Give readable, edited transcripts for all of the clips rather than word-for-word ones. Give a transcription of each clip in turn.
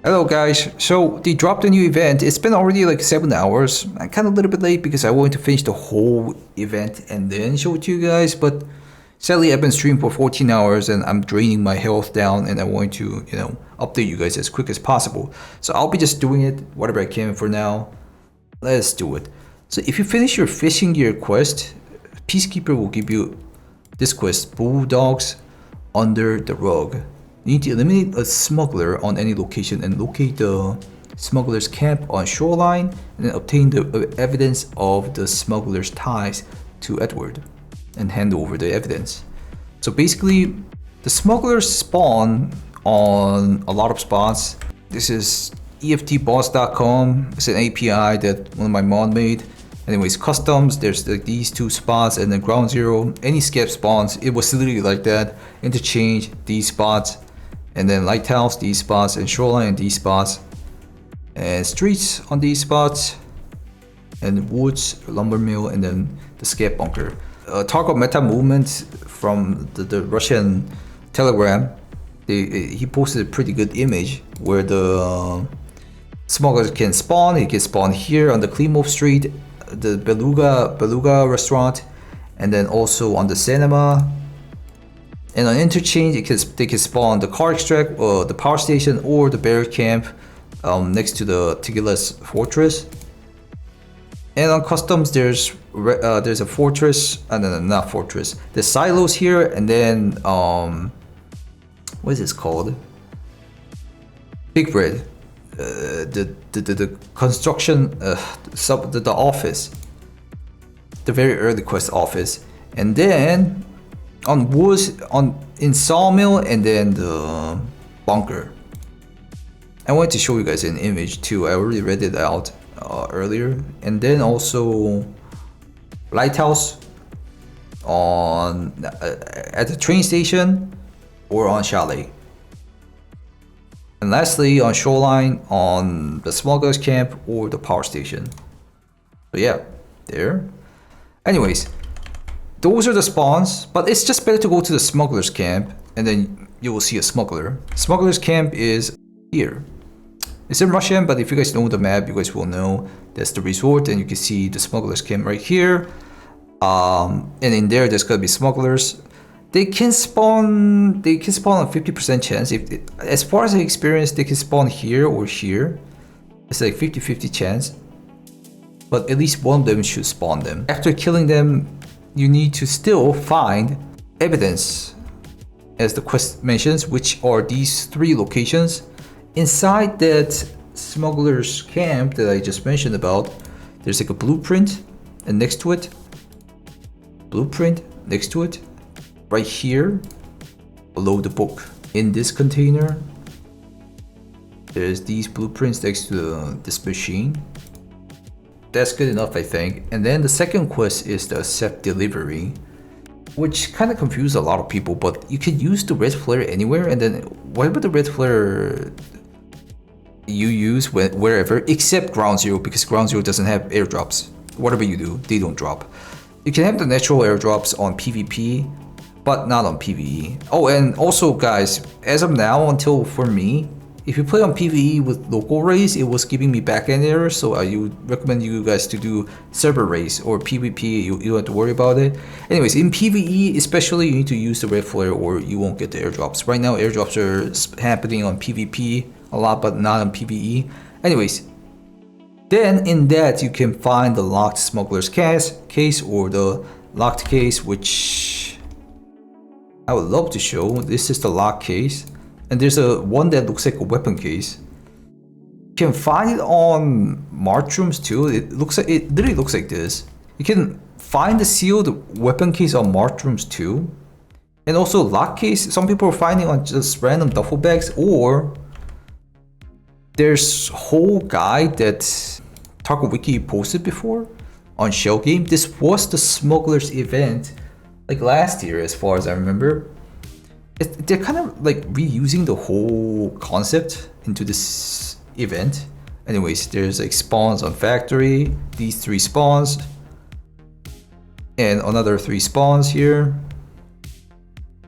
Hello guys, so they dropped a new event. It's been already like 7 hours. I'm kind of a little bit late because I wanted to finish the whole event and then show it to you guys, but sadly I've been streaming for 14 hours and I'm draining my health down and I want to, update you guys as quick as possible. So I'll be just doing it, whatever I can for now. Let's do it. So if you finish your fishing gear quest, Peacekeeper will give you this quest, Bulldogs under the rug. You need to eliminate a smuggler on any location and locate the smuggler's camp on shoreline and then obtain the evidence of the smuggler's ties to Edward and hand over the evidence. So basically, the smugglers spawn on a lot of spots. This is EFTboss.com. It's an API that one of my mod made. Anyways, customs, there's like these two spots and then ground zero, any scab spawns, it was literally like that. Interchange, these spots, and then lighthouse, these spots, and shoreline, these spots, and streets on these spots, and woods, lumber mill, and then the scab bunker. Tarkov meta movement from the Russian Telegram, he posted a pretty good image where the smugglers can spawn. He can spawn here on the Klimov Street, the Beluga restaurant, and then also on the cinema. And on interchange, they can spawn the car extract, the power station, or the barrack camp next to the Tigilas fortress. And on customs, there's a fortress, no, not fortress. There's silos here, and then what is this called? Big Red, the construction, the office, the very early quest office, and then on woods, in sawmill, and then the bunker. I wanted to show you guys an image too. I already read it out earlier. And then also lighthouse on at the train station or on chalet. And lastly, on shoreline, on the smugglers camp or the power station. So yeah, there. Anyways, those are the spawns, but it's just better to go to the smuggler's camp and then you will see a smuggler. Smuggler's camp is here. It's in Russian, but if you guys know the map, you guys will know that's the resort, and you can see the smuggler's camp right here. And in there's gonna be smugglers. They can spawn on 50% chance. As far as I experienced, they can spawn here or here. It's like 50-50 chance. But at least one of them should spawn them. After killing them, you need to still find evidence, as the quest mentions, which are these 3 locations. Inside that smuggler's camp that I just mentioned about, there's like a blueprint, and next to it, blueprint, next to it, right here, below the book. In this container, there's these blueprints next to this machine. That's good enough, I think. And then the second quest is the accept delivery, which kind of confused a lot of people, but you can use the red flare anywhere, and then whatever the red flare you use wherever, except ground zero, because ground zero doesn't have airdrops. Whatever you do, they don't drop. You can have the natural airdrops on PvP, but not on PvE. Oh, and also guys, as of now, until for me, if you play on PvE with local raids, it was giving me backend errors, so I would recommend you guys to do server raids or PvP, you don't have to worry about it. Anyways, in PvE especially, you need to use the red flare or you won't get the airdrops. Right now, airdrops are happening on PvP a lot, but not on PvE. Anyways, then in that, you can find the locked smuggler's case or the locked case, which I would love to show. This is the locked case. And there's one that looks like a weapon case. You can find it on Martrooms too. It literally looks like this. You can find the sealed weapon case on Martrooms too. And also lock case, some people are finding on just random duffel bags, or there's a whole guide that Tarkov Wiki posted before on Shell Game. This was the smugglers event like last year, as far as I remember. They're kind of like reusing the whole concept into this event. Anyways, there's like spawns on factory, these 3 spawns, and another 3 spawns here.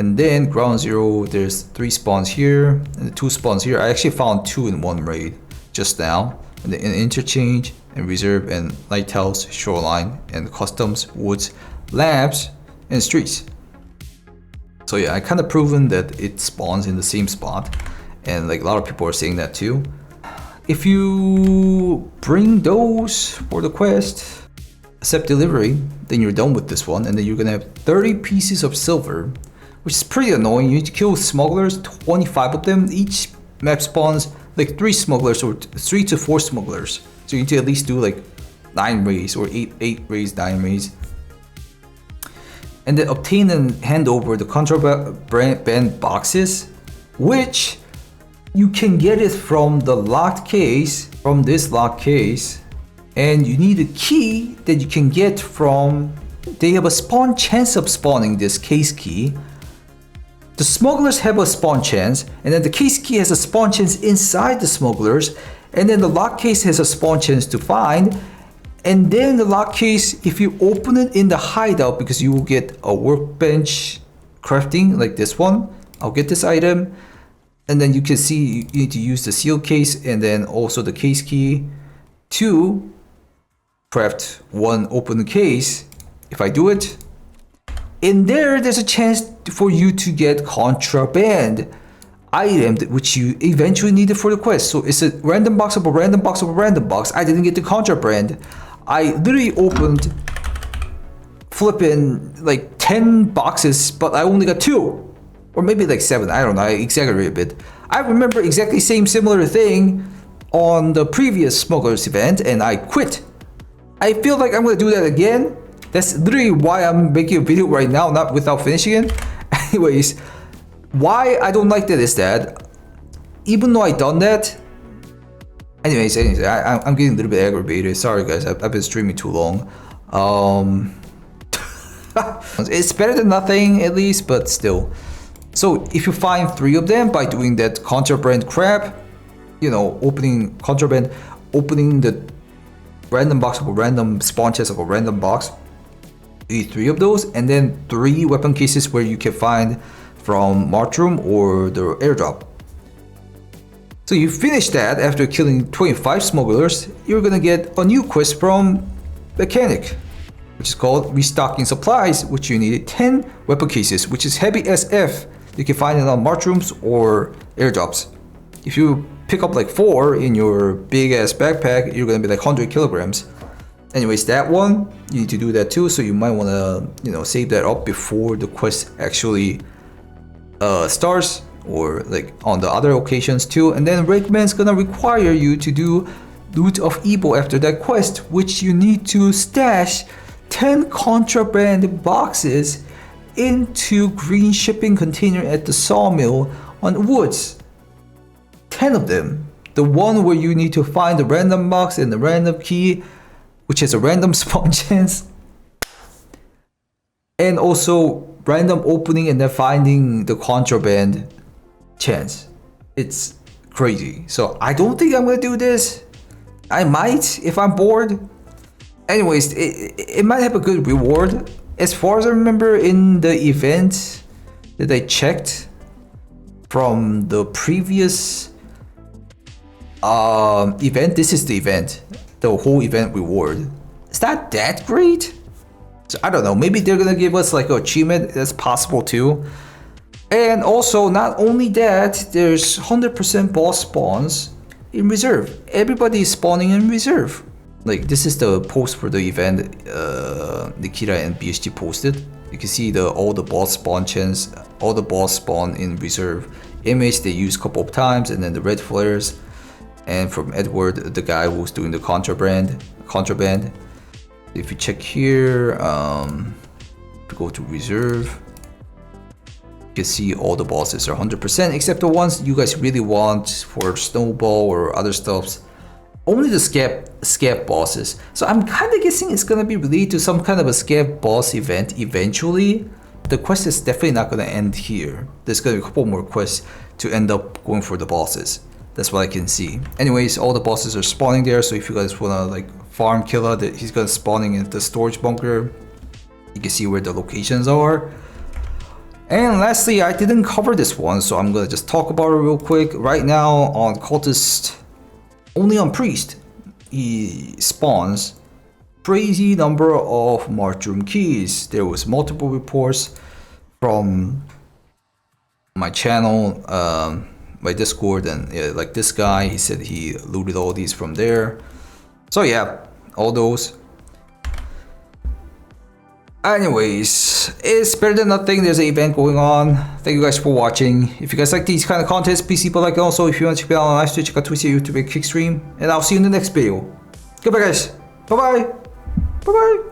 And then ground zero, there's 3 spawns here and 2 spawns here. I actually found 2 in one raid just now. And then in interchange and reserve and lighthouse, shoreline and customs, woods, labs, and streets. So yeah, I kind of proven that it spawns in the same spot, and like a lot of people are saying that too. If you bring those for the quest, accept delivery, then you're done with this one, and then you're gonna have 30 pieces of silver, which is pretty annoying. You need to kill smugglers, 25 of them. Each map spawns like 3 smugglers or 3 to 4 smugglers. So you need to at least do like 9 raids or 8 raids, 9 raids. And then obtain and hand over the contraband boxes, which you can get it from the locked case, from this locked case. And you need a key that you can get from, they have a spawn chance of spawning this case key. The smugglers have a spawn chance, and then the case key has a spawn chance inside the smugglers, and then the lock case has a spawn chance to find. And then the lock case, if you open it in the hideout, because you will get a workbench crafting like this one. I'll get this item, and then you can see you need to use the seal case and then also the case key to craft one open case. If I do it, in there's a chance for you to get contraband item which you eventually needed for the quest. So it's a random box of a random box of a random box. I didn't get the contraband. I literally opened flipping like 10 boxes, but I only got 2 or maybe like 7. I don't know, I exaggerate a bit. I remember exactly same similar thing on the previous Smugglers event, and I quit. I feel like I'm gonna do that again. That's literally why I'm making a video right now, not without finishing it. Anyways, why I don't like that is that even though I done that, anyways, I'm getting a little bit aggravated. Sorry guys, I've been streaming too long. It's better than nothing at least, but still. So if you find 3 of them by doing that contraband crap, you know, opening contraband, opening the random box of a random spawn chest of a random box, you need 3 of those, and then 3 weapon cases where you can find from March Room or the airdrop. So you finish that after killing 25 smugglers, you're gonna get a new quest from Mechanic, which is called Restocking Supplies, which you need 10 weapon cases, which is heavy SF. You can find it on March Rooms or airdrops. If you pick up like 4 in your big ass backpack, you're gonna be like 100 kilograms. Anyways, that one, you need to do that too, so you might wanna, you know, save that up before the quest actually starts, or like on the other occasions too. And then Rakeman's gonna require you to do Loot of Evil after that quest, which you need to stash 10 contraband boxes into green shipping container at the sawmill on woods. 10 of them. The one where you need to find the random box and the random key, which has a random spawn chance, and also random opening and then finding the contraband chance. It's crazy. So I don't think I'm gonna do this. I might if I'm bored. Anyways, it might have a good reward. As far as I remember in the event that I checked from the previous event, this is the event, the whole event reward. It's not that great. So I don't know, maybe they're gonna give us like an achievement. That's possible too. And also, not only that, there's 100% boss spawns in reserve. Everybody is spawning in reserve. Like, this is the post for the event Nikita and BSG posted. You can see all the boss spawn chance, all the boss spawn in reserve. Image they use a couple of times, and then the red flares. And from Edward, the guy who's doing the contraband. If you check here, to go to reserve, you can see all the bosses are 100%, except the ones you guys really want for snowball or other stuffs. Only the scav bosses. So I'm kind of guessing it's gonna be related to some kind of a scav boss event eventually. The quest is definitely not gonna end here. There's gonna be a couple more quests to end up going for the bosses. That's what I can see. Anyways, all the bosses are spawning there, so if you guys wanna like farm killer, he's gonna spawning in the storage bunker. You can see where the locations are. And lastly, I didn't cover this one, so I'm gonna just talk about it real quick. Right now on Cultist, only on Priest, he spawns crazy number of Marchroom keys. There was multiple reports from my channel, my Discord, and yeah, like this guy, he said he looted all these from there. So yeah, all those. Anyways, it's better than nothing. There's an event going on. Thank you guys for watching. If you guys like these kind of contents, please leave a like. And also, if you want to check me out on live stream, check out Twitch, YouTube, and Kickstream. And I'll see you in the next video. Goodbye, guys. Bye bye. Bye bye.